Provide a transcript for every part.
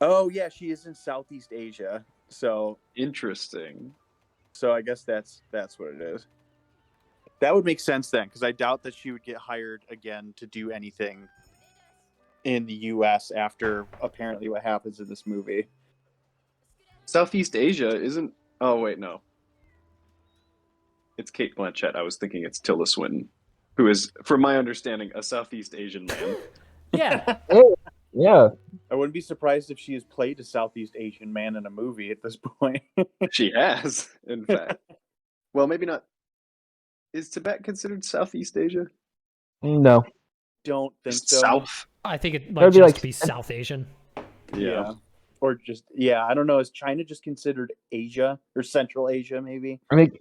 Oh yeah, she is in Southeast Asia. So Interesting. I guess that's what it is. That would make sense then, because I doubt that she would get hired again to do anything in the U.S. after apparently what happens in this movie. Southeast Asia isn't. Oh wait, no. It's Kate Blanchett. I was thinking it's Tilda Swinton, who is, from my understanding, a Southeast Asian man. Yeah. Oh, yeah. I wouldn't be surprised if she has played a Southeast Asian man in a movie at this point. She has, in fact. Well, maybe not. Is Tibet considered Southeast Asia? No. Don't think Just so. South? I think it That'd might be just like- be South Asian. Yeah. Or just, I don't know. Is China just considered Asia or Central Asia, maybe? I think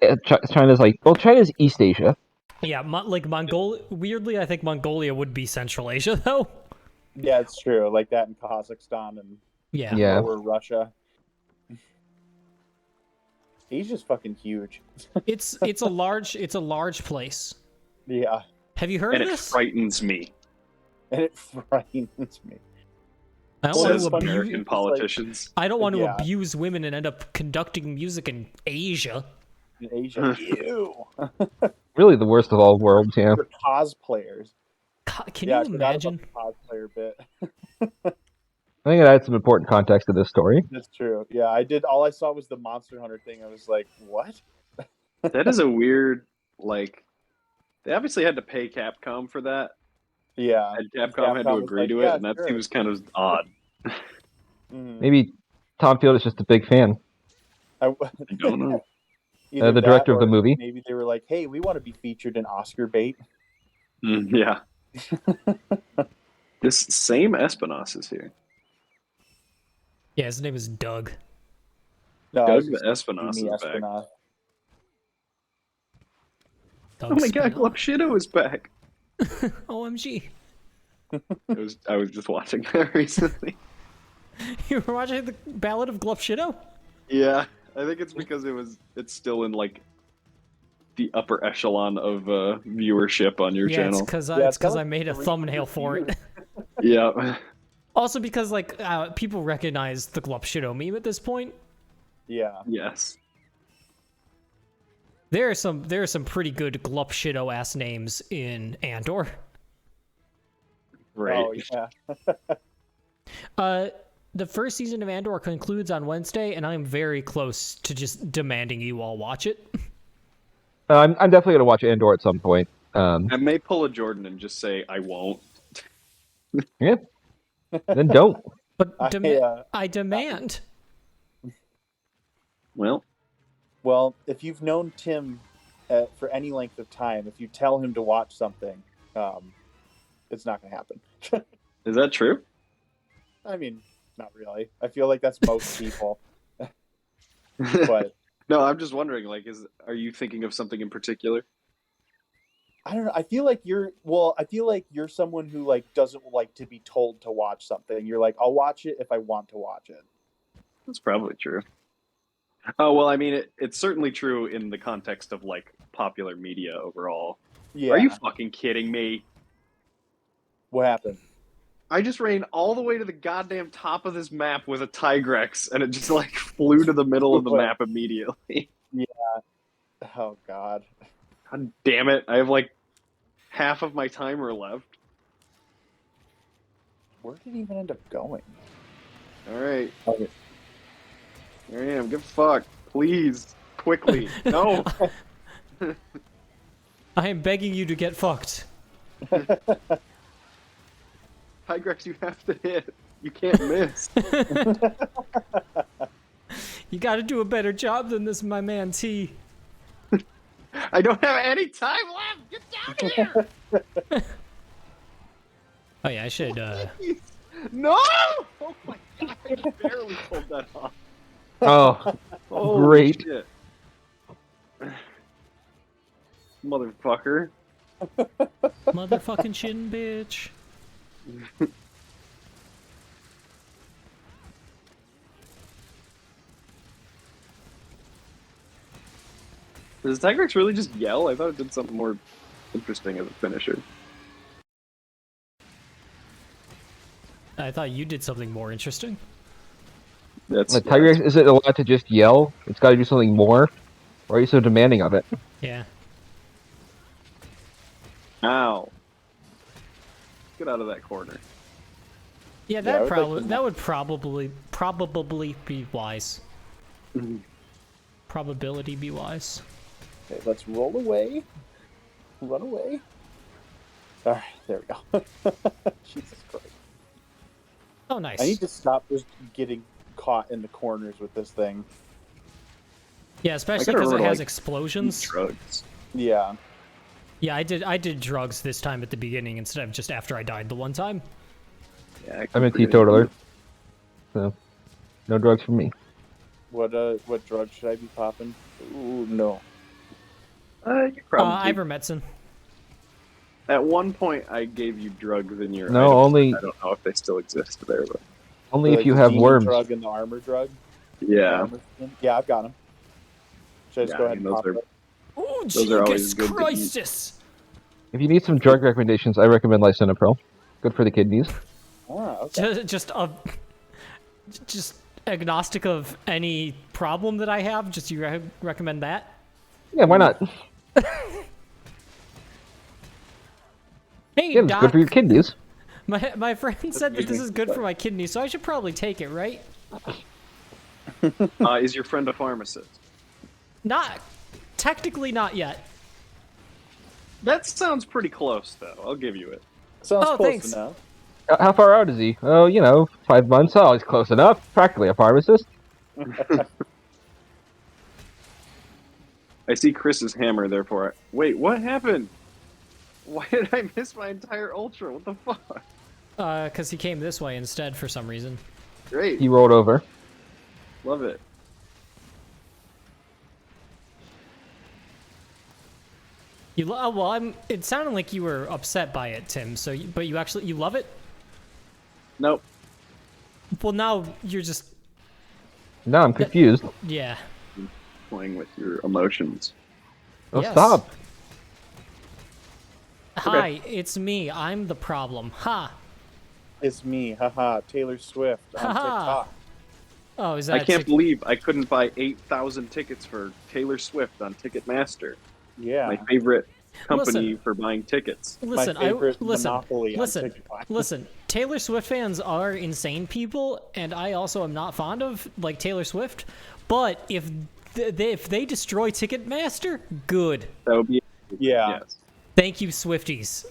China's like, well, China's East Asia. Yeah, like Mongolia. Weirdly, I think Mongolia would be Central Asia, though. Yeah, it's true. Like that in Kazakhstan and Yeah. Yeah. lower Russia. Asia's fucking huge. It's a large place. Yeah, Have you heard And of it this? frightens me, and it frightens me. I don't Well, want says to American abuse. politicians. I don't want to Yeah. abuse women and end up conducting music in Asia. In Asia, ew. Really the worst of all worlds, yeah. For cosplayers. Can Yeah, I you forgot about imagine? the cosplayer bit. I think it adds some important context to this story. That's true. Yeah, I did. All I saw was the Monster Hunter thing. I was like, what? That is a weird, like, they obviously had to pay Capcom for that, Yeah. and Capcom had to Capcom was agree like, to it, yeah, and that sure. seems kind of odd. Mhm. Maybe Tom Field is just a big fan. I don't know. Either The that director of the or movie. Maybe they were like, hey, we want to be featured in Oscar bait. Yeah. This same Espinos is here. Yeah, his name is Doug. No, Doug it's just Espinos Jimmy is back. Espinosa. Doug Oh my god, Spinell. Glup Shitto is back. OMG. I was just watching that recently. You were watching the Ballad of Glup Shitto? Yeah, I think it's because it's still in like the upper echelon of viewership on your Yeah, channel. it's Yeah, because that I was made a 300 thumbnail for it. views. Yeah. Also because like people recognize the Glup Shitto meme at this point. Yeah. Yes. There are some pretty good Glup Shitto ass names in Andor. Right. Oh, yeah. The first season of Andor concludes on Wednesday, and I'm very close to just demanding you all watch it. I'm definitely gonna watch Andor at some point. I may pull a Jordan and just say I won't. Yeah. Then don't. But I, I demand. Well, Well, if you've known Tim for any length of time, if you tell him to watch something, it's not going to happen. is that true? I mean, not really. I feel like that's most people. But No, I'm just wondering. Like, are you thinking of something in particular? I don't know. I feel like you're someone who like doesn't like to be told to watch something. You're like, I'll watch it if I want to watch it. That's probably true. Oh well, I mean, it's certainly true in the context of like popular media overall. Yeah. Are you fucking kidding me? What happened? I just ran all the way to the goddamn top of this map with a Tigrex, and it just like flew to the middle of the map immediately. Oh God. God damn it! I have like half of my timer left. Where did it even end up going? All right, Okay. here I am. Get fucked, please, quickly. No. I am begging you to get fucked. Tigrex, you have to hit. You can't miss. You gotta do a better job than this, my man T. I don't have any time left. Get down here. Oh yeah, I should, No! Oh my god, I barely pulled that off. Oh, Holy great. shit. Motherfucker. motherfucking shin bitch. Does Tigrex really just yell? I thought it did something more interesting as a finisher. I thought you did something more interesting. That's Like, Tigrex isn't allowed to just yell. It's got to do something more. Why are you so demanding of it? Yeah. Ow. Get out of that corner. Yeah, I that would like to that would probably be wise. Mhm. Probability be wise. Okay, let's roll away. Run away. All right, there we go. Jesus Christ. Oh, nice. I need to stop just getting caught in the corners with this thing. Yeah, especially gotta because it remember to, has like, explosions. Drugs. Yeah. Yeah, I did drugs this time at the beginning instead of just after I died the one time. Yeah, I'm a teetotaler. So, no drugs for me. What drug should I be popping? Ooh, no. You probably. Ivermectin. At one point, I gave you drugs in your. No, items. only- I don't know if they still exist there, but Only Like if you the have demon worms. drug and the armor drug. yeah, Armor skin? Yeah, I've got them. Should I just Yeah, go I ahead and mean, pop those it? Oh, Those are always Jesus good to eat. Christus! If you need some drug recommendations, I recommend lisinopril. Good for the kidneys. Ah, okay. Just agnostic of any problem that I have. Just you recommend that? Yeah, why not? Hey, Yeah, it's doc. good for your kidneys. My friend said that this amazing. is good for my kidneys, so I should probably take it, right? Is your friend a pharmacist? Not technically, not yet. That sounds pretty close, though. I'll give you it. Sounds Oh, close thanks. enough. How far out is he? Oh, 5 months. Oh, he's close enough. Practically a pharmacist. I see Chris's hammer, therefore. Wait, what happened? Why did I miss my entire ultra? What the fuck? Because he came this way instead for some reason. Great, He rolled over. love it. Well, it sounded like you were upset by it, Tim. So, but you love it. Nope. Well, now you're just No, I'm confused. yeah. Playing with your emotions. Oh, Yes. stop. Hi, it's me. I'm the problem. Ha. It's me, haha, Taylor Swift on Haha. TikTok. Oh, is that? I can't believe I couldn't buy 8,000 tickets for Taylor Swift on Ticketmaster. Yeah. My favorite company Listen. for buying tickets. Listen, My favorite listen, monopoly on listen, TikTok. listen. Taylor Swift fans are insane people, and I also am not fond of like Taylor Swift. But if they destroy Ticketmaster, good. That would be Yeah. yes. Thank you, Swifties.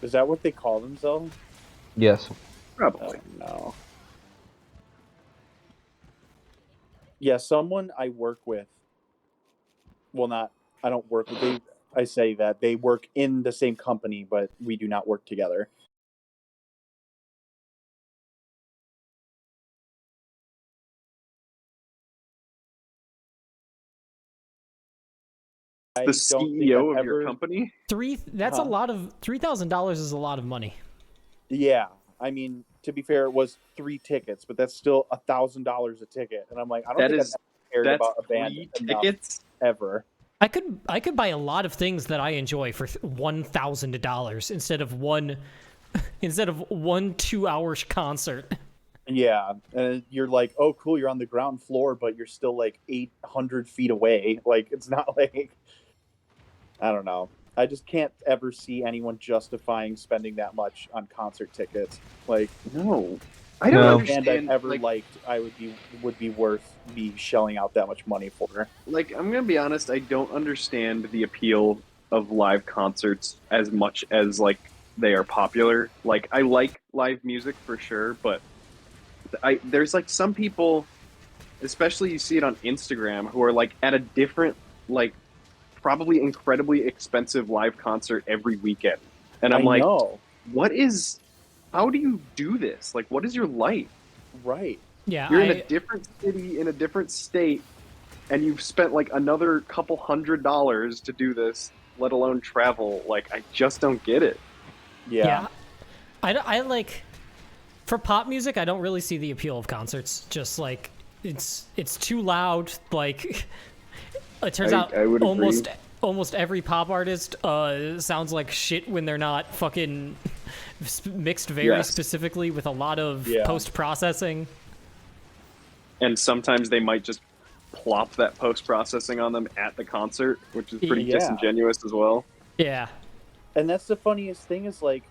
Is that what they call themselves? Yes. Probably. No. Yeah, someone I work with. Well, I don't work with them. I say that they work in the same company, but we do not work together. I The don't think CEO I've of your ever- company? That's a Uh-huh. lot of $3,000 is a lot of money. Yeah, I mean, to be fair, it was 3 tickets, but that's still $1,000 a ticket, and I'm like, I don't That think is- I've ever cared That's about a band 3 enough tickets? ever. I could buy a lot of things that I enjoy for $1,000 instead of one 2-hour concert. Yeah, and you're like, oh, cool, you're on the ground floor, but you're still like 800 feet away. Like, it's not like, I don't know. I just can't ever see anyone justifying spending that much on concert tickets. Like, No. I don't No. no understand. band I've ever like, liked, I would be worth me shelling out that much money for. like, I'm gonna be honest, I don't understand the appeal of live concerts as much as like they are popular. Like, I like live music for sure, but there's like some people, especially you see it on Instagram, who are like at a different, like, probably incredibly expensive live concert every weekend, and I'm like, know. how do you do this? Like, what is your life? Right. Yeah, You're in a different city, in a different state, and you've spent like another couple $100 to do this, let alone travel. Like, I just don't get it. Yeah. I like for pop music. I don't really see the appeal of concerts. Just like it's too loud. Like it turns out I would agree. almost every pop artist sounds like shit when they're not fucking mixed very Yes. specifically with a lot of Yeah. post processing. and sometimes they might just plop that post-processing on them at the concert, which is pretty Yeah. disingenuous as well. Yeah. And that's the funniest thing is like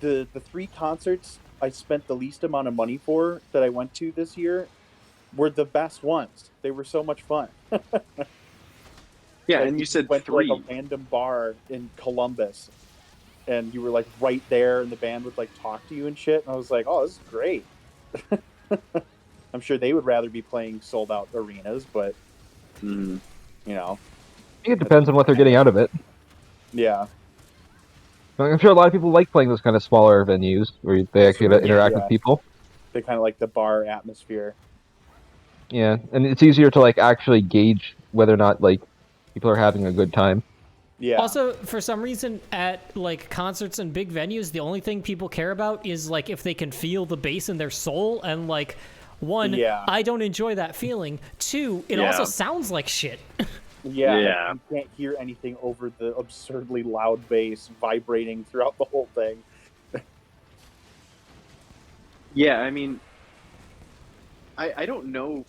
the 3 concerts I spent the least amount of money for that I went to this year were the best ones. They were so much fun. Yeah, Like, and we you said went 3. to like a random bar in Columbus, and you were like right there, and the band would like talk to you and shit. And I was like, oh, this is great. I'm sure they would rather be playing sold out arenas, but Mm. you know, I think it depends on what they're getting out of it. yeah, I'm sure a lot of people like playing those kind of smaller venues where they actually get to interact Yeah. with people. they kind of like the bar atmosphere. Yeah, and it's easier to like actually gauge whether or not like people are having a good time. Yeah, Also, for some reason, at like concerts and big venues, the only thing people care about is like if they can feel the bass in their soul. And like, one, Yeah. I don't enjoy that feeling. 2, it Yeah. also sounds like shit. yeah, Yeah. You can't hear anything over the absurdly loud bass vibrating throughout the whole thing. Yeah, I mean, I don't know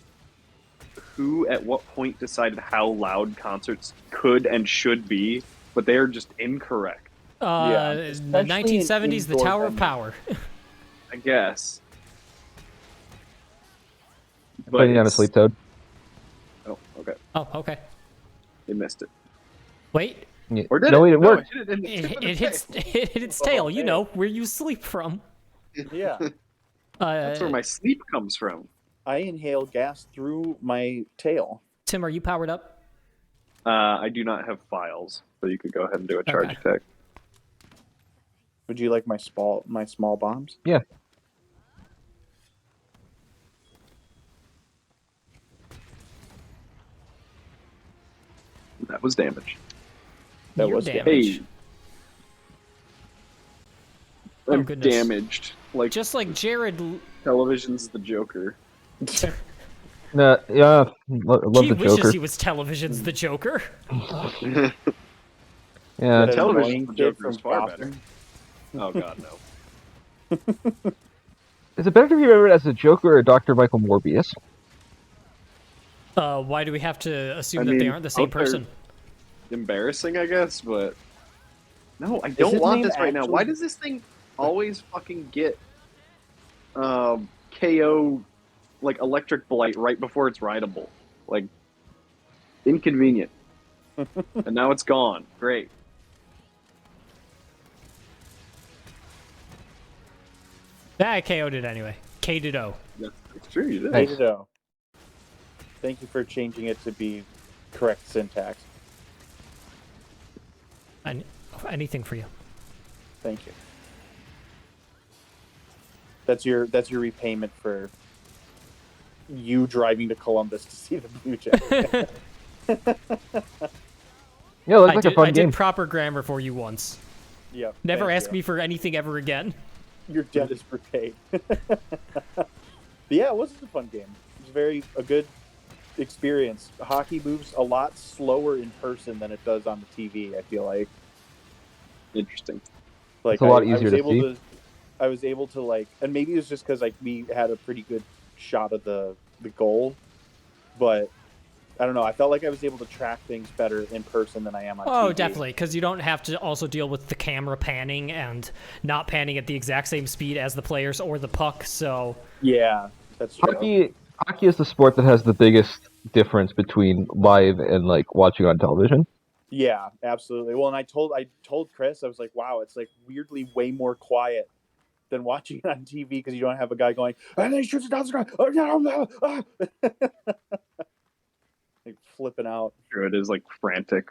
who at what point decided how loud concerts could and should be, but they are just incorrect, Yeah, The especially in 1970s, the indoor Tower of venues. Power. I guess. But Putting down a it's- sleep toad. Oh, okay. Oh, okay. They missed it. Wait, Yeah. Or did no, it? it No, worked. it hit it in the tip of the it hits tail. it hit its Oh, tail. You hey. know where you sleep from. Yeah, That's where my sleep comes from. I inhale gas through my tail. Tim, are you powered up? I do not have files, so you could go ahead and do a charge Okay. attack. Would you like my small bombs? Yeah. That was damage. That You're was damaged. Hey, Oh, I'm goodness. damaged. Like Just like Jared, television's the Joker. No, yeah, love he the wishes Joker. he was television's the Joker. Yeah, That television's annoying the kid Joker from is far Gotham. Oh god, no. is it better to be remembered as a Joker or Dr. Michael Morbius? Why do we have to assume I that they mean, aren't the same both are- person? Embarrassing, I guess, but no, I his don't want name this right now. actually- Why does this thing always fucking get KO like electric blight right before it's rideable? Like inconvenient. And now it's gone. Great. I KO'd it anyway. K-did O. That's true. You did. Nice. Shitto. Thank you for changing it to be correct syntax. Anything for you. Thank you. That's your repayment for you driving to Columbus to see the Blue Jays. Yeah, it looks I like did, a fun I game. did proper grammar for you once. Yep. Never thank ask you. me for anything ever again. Your debt is repaid. But yeah, it was a fun game. It was a good experience. Hockey moves a lot slower in person than it does on the TV. I feel like. Interesting. Like It's a lot I easier was to able see. to. I was able to like, and maybe it was just because like we had a pretty good shot of the goal, but I don't know. I felt like I was able to track things better in person than I am on Oh, TV. definitely, because you don't have to also deal with the camera panning and not panning at the exact same speed as the players or the puck, so... Yeah, that's true. Hockey is the sport that has the biggest difference between live and like watching on television. Yeah, absolutely. Well, and I told Chris, I was like, wow, it's like weirdly way more quiet than watching it on TV because you don't have a guy going, and then he shoots it down the ground. Oh, no, no, ah." Like flipping out. Sure, it is like frantic.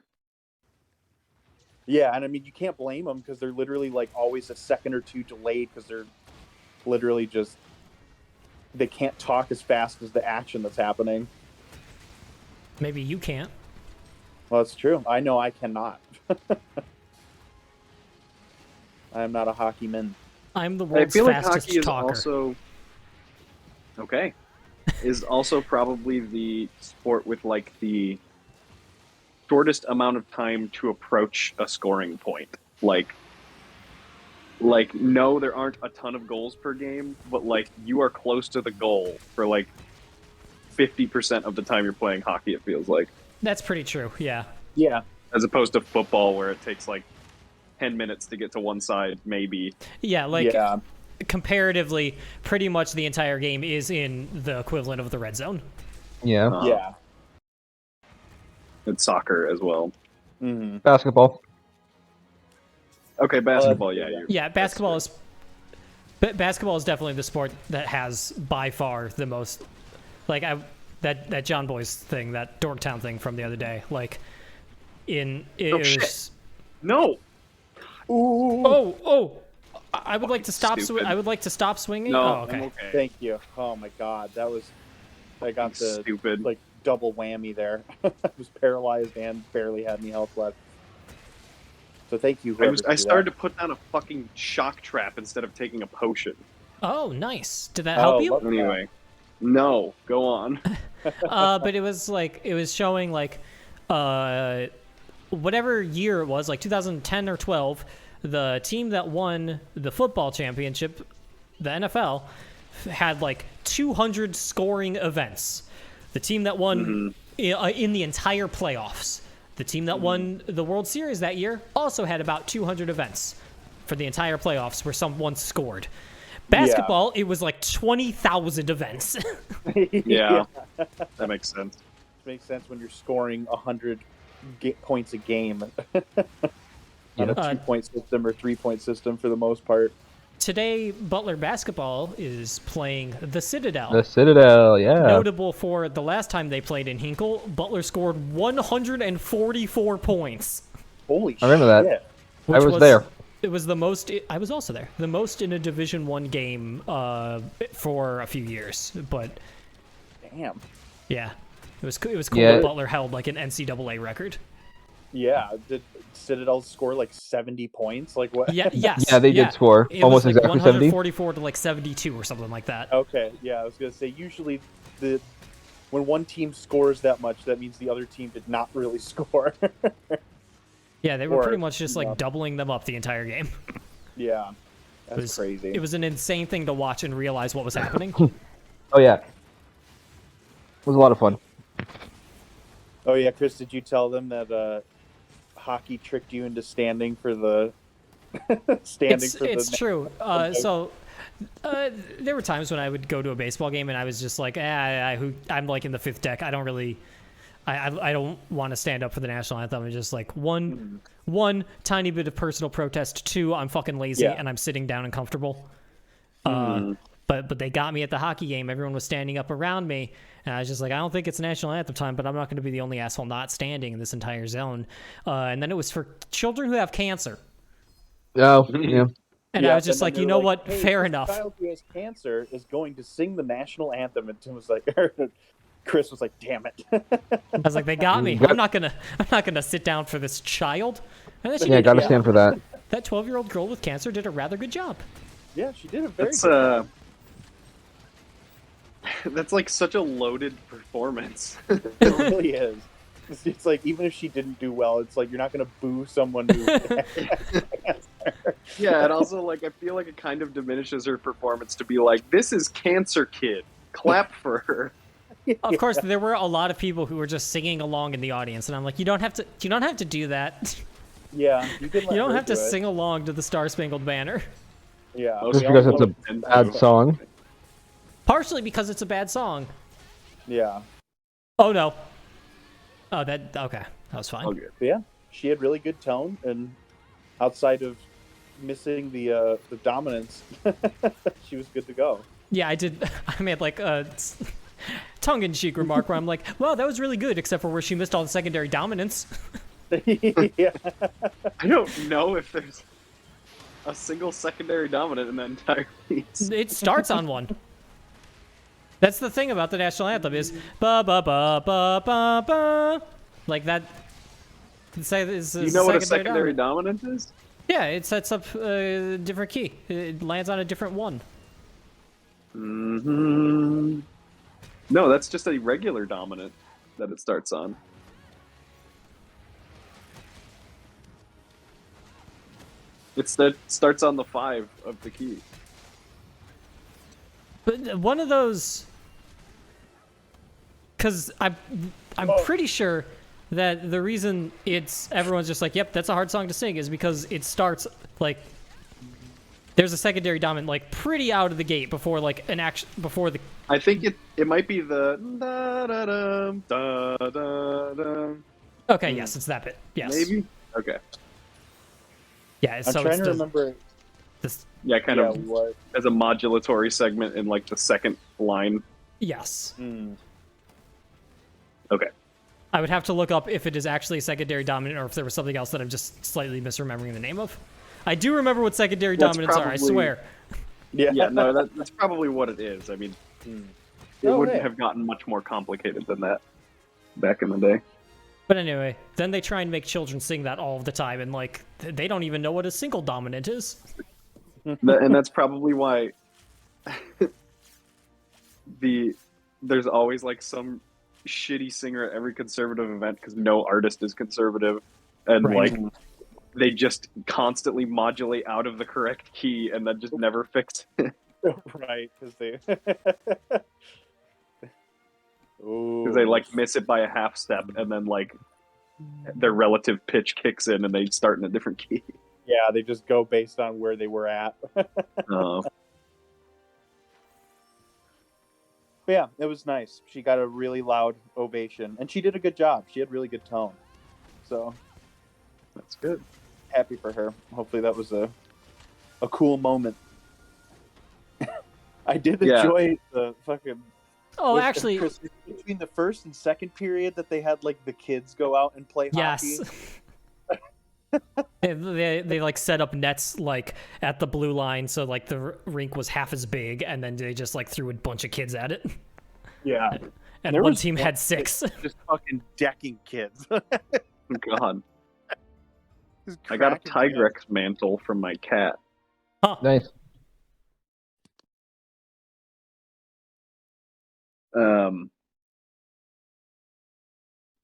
Yeah, and I mean, you can't blame them because they're literally like always a second or two delayed because they're literally just, they can't talk as fast as the action that's happening. Maybe you can't. Well, that's true. I know I cannot. I am not a hockey man. I'm the I world's feel like fastest hockey is talker. also okay. Is also probably the sport with like the shortest amount of time to approach a scoring point. Like no, there aren't a ton of goals per game, but like you are close to the goal for like 50% of the time you're playing hockey. It feels like, That's pretty true. Yeah. Yeah. as opposed to football where it takes like 10 minutes to get to one side, maybe. Yeah, like Yeah. comparatively, pretty much the entire game is in the equivalent of the red zone. Yeah. Yeah. It's soccer as well. Mm-hmm. Basketball. Okay, basketball. Yeah, Yeah, basketball is basketball is definitely the sport that has by far the most, like, that John Boy's thing, that Dorktown thing from the other day, like it was shit. No. Ooh. I would like to stop Stupid. I would like to stop swinging. No. Oh, I'm okay. okay. Thank you. Oh my God, I got the Stupid. like double whammy there. I was paralyzed and barely had any health left. So thank you. I started to put down a fucking shock trap instead of taking a potion. Oh, nice. Did that help you? Anyway, no. Go on. But it was showing like whatever year it was, like 2010 or 12, the team that won the football championship, the NFL, had like 200 scoring events. The team that won in the entire playoffs, the team that won the World Series that year, also had about 200 events for the entire playoffs where someone scored. Basketball, it was like 20,000 events. Yeah, that makes sense. Makes sense when you're scoring 100 points a game on a 2-point system or 3-point system for the most part. Today, Butler basketball is playing the Citadel. The Citadel, yeah. Notable for the last time they played in Hinkle, Butler scored 144 points. Holy shit. I remember that. I which was there. It was the most. I was also there. The most in a Division I game for a few years. But Damn. yeah, it was cool Yeah. that Butler held like an NCAA record. Yeah. Did Citadel score like 70 points? Like what? Yeah. Yes. Yeah, they did score. It Almost was like exactly 70. 144 to like 72 or something like that. Okay. Yeah, I was gonna say usually when one team scores that much, that means the other team did not really score. Yeah, they were Or- pretty much just like yeah. doubling them up the entire game. Yeah. That's It was crazy. It was an insane thing to watch and realize what was happening. Oh, yeah. It was a lot of fun. Oh yeah, Chris, did you tell them that hockey tricked you into standing for the It's true. So there were times when I would go to a baseball game and I was just like, I'm like in the fifth deck. I don't really, I don't want to stand up for the national anthem. It's just like one tiny bit of personal protest. 2, I'm fucking lazy and I'm sitting down and comfortable. But they got me at the hockey game. Everyone was standing up around me, and I was just like, I don't think it's national anthem time, but I'm not going to be the only asshole not standing in this entire zone. And then it was for children who have cancer. Oh, yeah. And I was just like, you know what? Hey, Fair this enough. child who has cancer is going to sing the national anthem, and Tim was like, Chris was like, "Damn it!" I was like, they got me. I'm not gonna sit down for this child. And then she Yeah, did. gotta stand for that. That 12-year-old girl with cancer did a rather good job. Yeah, she did a very That's good. that's like such a loaded performance. It really is. It's like even if she didn't do well, it's like you're not going to boo someone who. Yeah, and also like I feel like it kind of diminishes her performance to be like, this is Cancer Kid. Clap for her. Of course, there were a lot of people who were just singing along in the audience, and I'm like, you don't have to do that. Yeah, you can. You don't have to sing along to the Star Spangled Banner. Yeah, Just because it's a bad song. Partially because it's a bad song. Yeah. Oh no. Oh, okay. That was fine. Oh, good. But yeah, she had really good tone, and outside of missing the dominance, she was good to go. Yeah, I did. I made like a tongue-in-cheek remark where I'm like, "Well, that was really good, except for where she missed all the secondary dominance." Yeah. I don't know if there's a single secondary dominant in the entire piece. It starts on one. That's the thing about the national anthem is ba ba ba ba ba ba, like that. Do you know what a secondary dominant is? Yeah, it sets up a different key. It lands on a different one. Mm-hmm. No, that's just a regular dominant that it starts on. It starts on the 5 of the key. But one of those. because I'm pretty sure that the reason everyone's just like, yep, that's a hard song to sing is because it starts like there's a secondary dominant like pretty out of the gate before like an action before the. I think it might be the da da da da da da. Okay, yes, it's that bit. Yes, Maybe. Okay. Yeah, I'm so trying it's to remember. this. Yeah, kind of What? as a modulatory segment in like the second line. Yes. Okay. I would have to look up if it is actually a secondary dominant or if there was something else that I'm just slightly misremembering the name of. I do remember what secondary dominants are, I swear. Yeah, no, that's probably what it is. I mean, it wouldn't have gotten much more complicated than that back in the day. But anyway, then they try and make children sing that all of the time, and like they don't even know what a single dominant is. And that's probably why there's always like some shitty singer at every conservative event because no artist is conservative, and like they just constantly modulate out of the correct key and then just never fix it. Right, because they because they like miss it by a half step and then like their relative pitch kicks in and they start in a different key. Yeah, they just go based on where they were at. But yeah, it was nice. She got a really loud ovation, and she did a good job. She had really good tone. So that's good. Happy for her. Hopefully that was a cool moment. I did enjoy the fucking... Oh, actually... Between the first and second period that they had, like, the kids go out and play hockey. They like set up nets like at the blue line so like the rink was half as big, and then they just like threw a bunch of kids at it. Yeah. And one team had 6. Just fucking decking kids. God. I got a Tigrex mantle from my cat. Huh. Nice.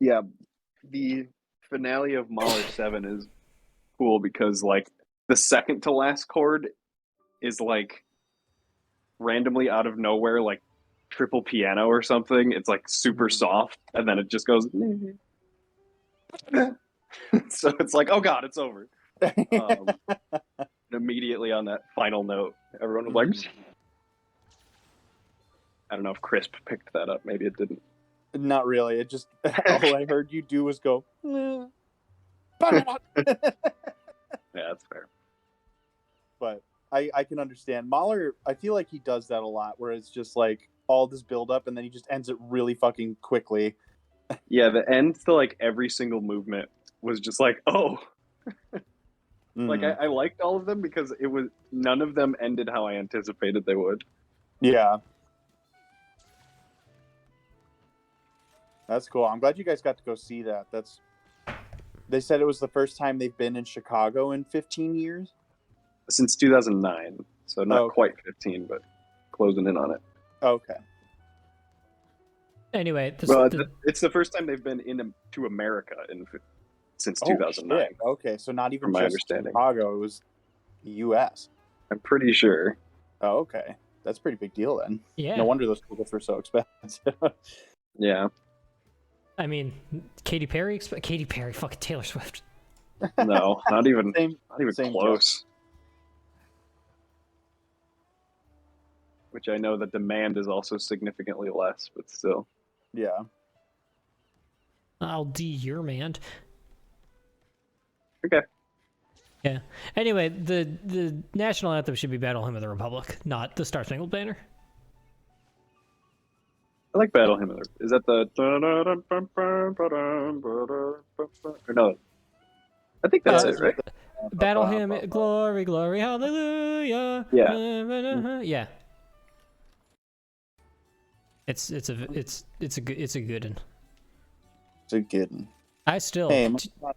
Yeah, the finale of Mahler 7 is cool because like the second to last chord is like randomly out of nowhere, like triple piano or something. It's like super soft, and then it just goes. So it's like, oh god, it's over. Immediately on that final note, everyone was like, I don't know if Crisp picked that up. Maybe it didn't. Not really. It just all I heard you do was go. Yeah, that's fair. But I can understand. Mahler, I feel like he does that a lot, where it's just like all this build up and then he just ends it really fucking quickly. Yeah, the end to like every single movement was just like, oh. Like I liked all of them because it was none of them ended how I anticipated they would. Yeah. That's cool. I'm glad you guys got to go see that. They said it was the first time they've been in Chicago in 15 years. Since 2009, so not quite 15, but closing in on it. Okay. Anyway, it's the first time they've been to America since 2009. Shit. Okay, so not even from my just understanding. Chicago, it was the U.S. I'm pretty sure. Oh, okay. That's a pretty big deal then. Yeah. No wonder those tickets were so expensive. Yeah. I mean, Katy Perry, fucking Taylor Swift. No, not even same close. Which I know the demand is also significantly less, but still. Yeah. I'll your man. Okay. Yeah. Anyway, the national anthem should be Battle Hymn of the Republic, not the Star Spangled Banner. I like Battle Hymn of the... Is that the... Or no. I think that's it, right? Battle Hymn, glory, glory, hallelujah. Yeah. Yeah. It's a good one. It's a good one. I still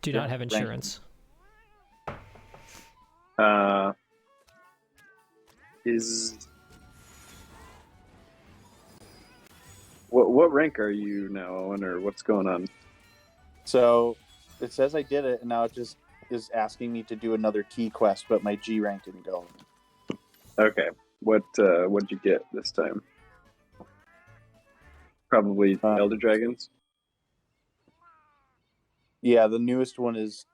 do not have insurance. What rank are you now, Owen, or what's going on? So it says I did it, and now it just is asking me to do another key quest, but my G rank didn't go. Okay. What'd you get this time? Probably Elder Dragons. Yeah, the newest one is.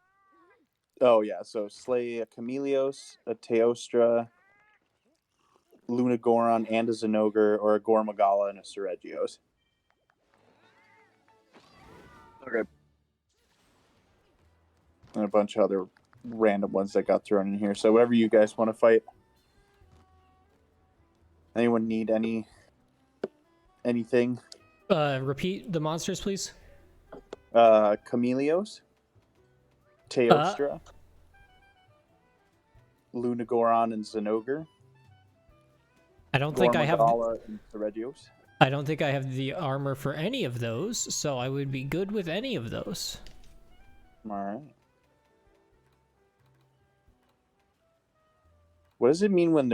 Oh yeah, so slay a Chameleos, a Teostra, Lunagoron, and a Zenogre, or a Gormagala and a Seregios. Okay. And a bunch of other random ones that got thrown in here. So whatever you guys want to fight. Anyone need anything? Repeat the monsters, please. Chameleos, Teostra, Lunagoron and Zenogre. I don't think I have. And Seregios. I don't think I have the armor for any of those, so I would be good with any of those. All right. What does it mean when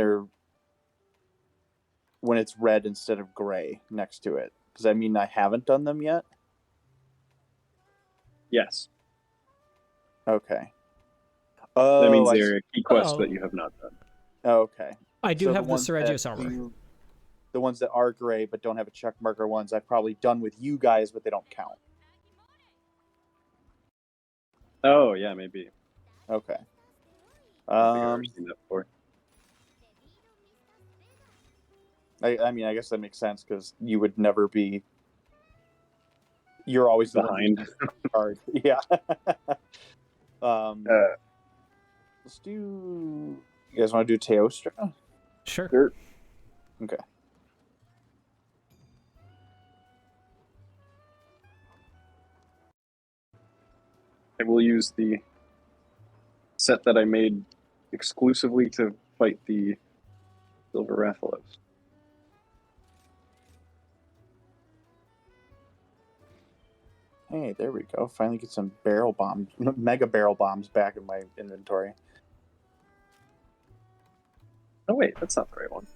it's red instead of gray next to it? Does that mean I haven't done them yet? Yes. Okay. That means there are key quests that you have not done. Okay. I do have the Seregios armor. The ones that are gray but don't have a check marker ones I've probably done with you guys, but they don't count. Oh, yeah, maybe. Okay. I've seen that before. I mean, I guess that makes sense because you would never be. You're always behind. Hard. Yeah. Let's do. You guys want to do Teostra? Sure. Okay. I will use the set that I made exclusively to fight the Silver Rathalos. Hey, there we go. Finally get some barrel bombs, mega barrel bombs back in my inventory. Oh wait, that's not the right one.